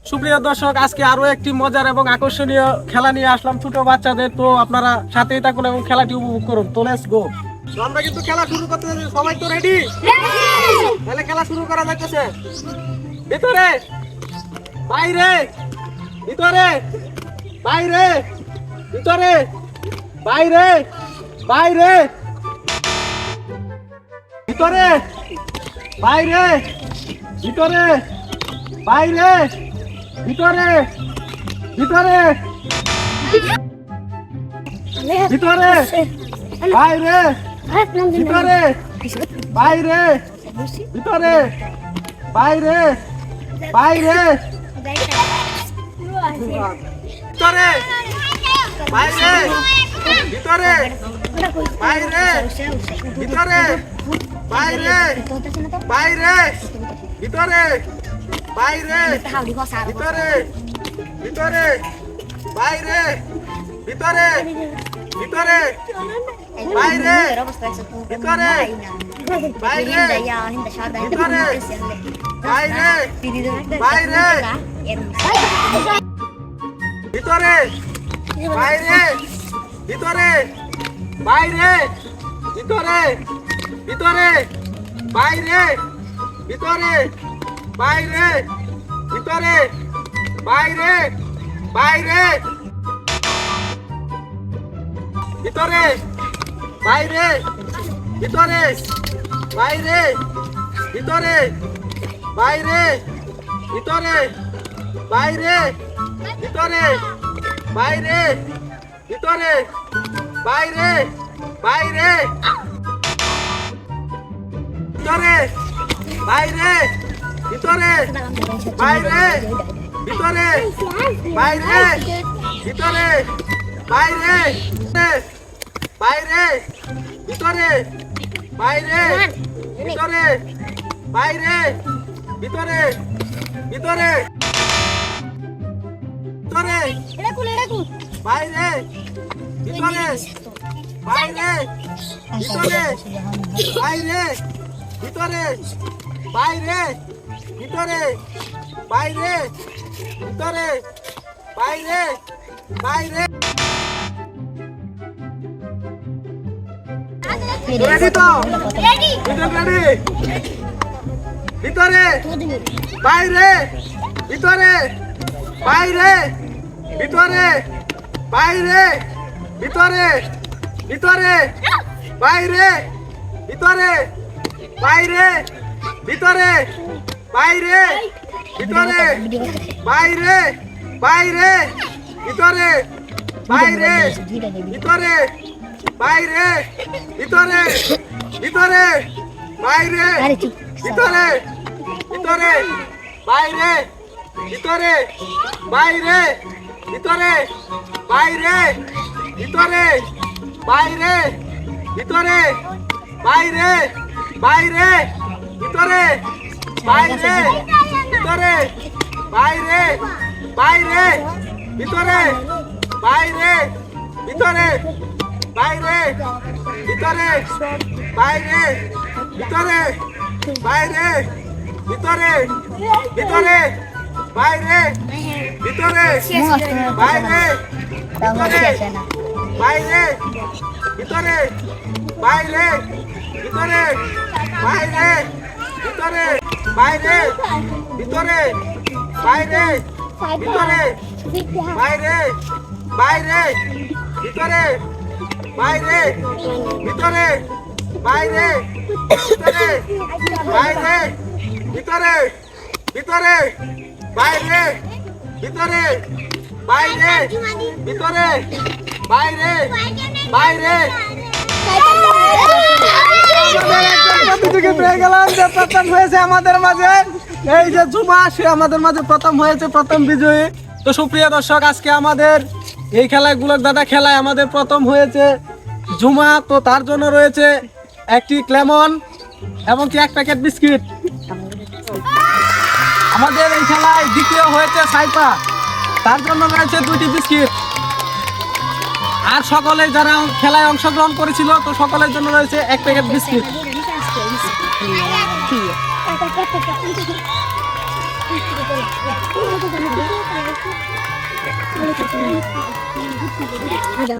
সুপ্রিয় দর্শক, আজকে আরো একটি মজার এবং আকর্ষণীয় খেলা নিয়ে আসলাম ছোট বাচ্চাদের। তো আপনারা সাথেই থাকুন এবং খেলাটি উপভোগ করুন। তো লেটস গো। আমরা কিন্তু খেলা শুরু করতে যাচ্ছি। সবাই তো রেডি? তাহলে খেলা শুরু করা যাচ্ছে। ভিতরে, বাইরে, ভিতরে, বাইরে, ভিতরে, বাইরে, বাইরে, ভিতরে, বাইরে, ভিতরে, বাইরে, ভিতরে, ভিতরে, ভিতরে, বাইরে, ভিতরে, বাইরে, ভিতরে, বাইরে, বাইরে, ভিতরে, বাইরে, ভিতরে, বাইরে, ভিতরে, বাইরে, বাইরে, ভিতরে, বাইরে, ভিতরে, ভিতরে, বাইরে, ভিতরে, ভিতরে, বাইরে, ভিতরে, বাইরে, ভিতরে, বাইরে, বাইরে, ভিতরে, বাইরে, ভিতরে, বাইরে, ভিতরে, ভিতরে, বাইরে, ভিতরে, বাইরে, ভিতরে, বাইরে, বাইরে, ভিতরে, বাইরে, ভিতরে, বাইরে, ভিতরে, বাইরে, ভিতরে, বাইরে, ভিতরে, বাইরে, ভিতরে, বাইরে, বাইরে, ভিতরে, বাইরে, ভিতরে, বাইরে, ভিতরে, বাইরে, ভিতরে, বাইরে, বাইরে, ভিতরে, বাইরে, ভিতরে, বাইরে, ভিতরে, ভিতরে, ভিতরে, বাইরে, ভিতরে, বাইরে, ভিতরে, বাইরে, ভিতরে, বাইরে, ভিতরে, বাইরে, ভিতরে, বাইরে, বাইরে। রেডি তো? রেডি। ভিতরে, বাইরে, ভিতরে, বাইরে, ভিতরে, বাইরে, ভিতরে, ভিতরে, বাইরে, ভিতরে, বাইরে, ভিতরে, বাইরে, ভিতরে, বাইরে, বাইরে, ভিতরে, বাইরে, ভিতরে, বাইরে, ভিতরে, ভিতরে, বাইরে, ভিতরে, ভিতরে, বাইরে, ভিতরে, বাইরে, ভিতরে, বাইরে, ভিতরে, বাইরে, ভিতরে, বাইরে, বাইরে, ভিতরে, বাইরে, ভিতরে, বাইরে, বাইরে, ভিতরে, বাইরে, ভিতরে, বাইরে, ভিতরে, বাইরে, ভিতরে, বাইরে, ভিতরে, ভিতরে, বাইরে, ভিতরে, বাইরে, ভিতরে, বাইরে, ভিতরে, বাইরে, ভিতরে, বাইরে, ভিতরে, বাইরে, ভিতরে, বাইরে, ভিতরে, বাইরে, বাইরে, ভিতরে, বাইরে, ভিতরে, বাইরে, ভিতরে, বাইরে, ভিতরে, ভিতরে, বাইরে, ভিতরে, বাইরে, ভিতরে, বাইরে, বাইরে। পেয়ে গেলাম যে প্রথম হয়েছে আমাদের মাঝে এই যে জুমা, সে আমাদের মাঝে প্রথম হয়েছে, প্রথম বিজয়ী। তো সুপ্রিয় দর্শক, আজকে আমাদের এই খেলাগুলো দাদা খেলায় আমাদের প্রথম হয়েছে জুমা। তো তার জন্য রয়েছে একটি ক্লেমন এবং কি এক প্যাকেট বিস্কিট। আমাদের এই খেলায় দ্বিতীয় হয়েছে সাইপা, তার জন্য রয়েছে 2টি বিস্কিট। আর সকলে যারা খেলায় অংশগ্রহণ করেছিল তো সকলের জন্য রয়েছে এক প্যাকেট বিস্কিট। আচ্ছা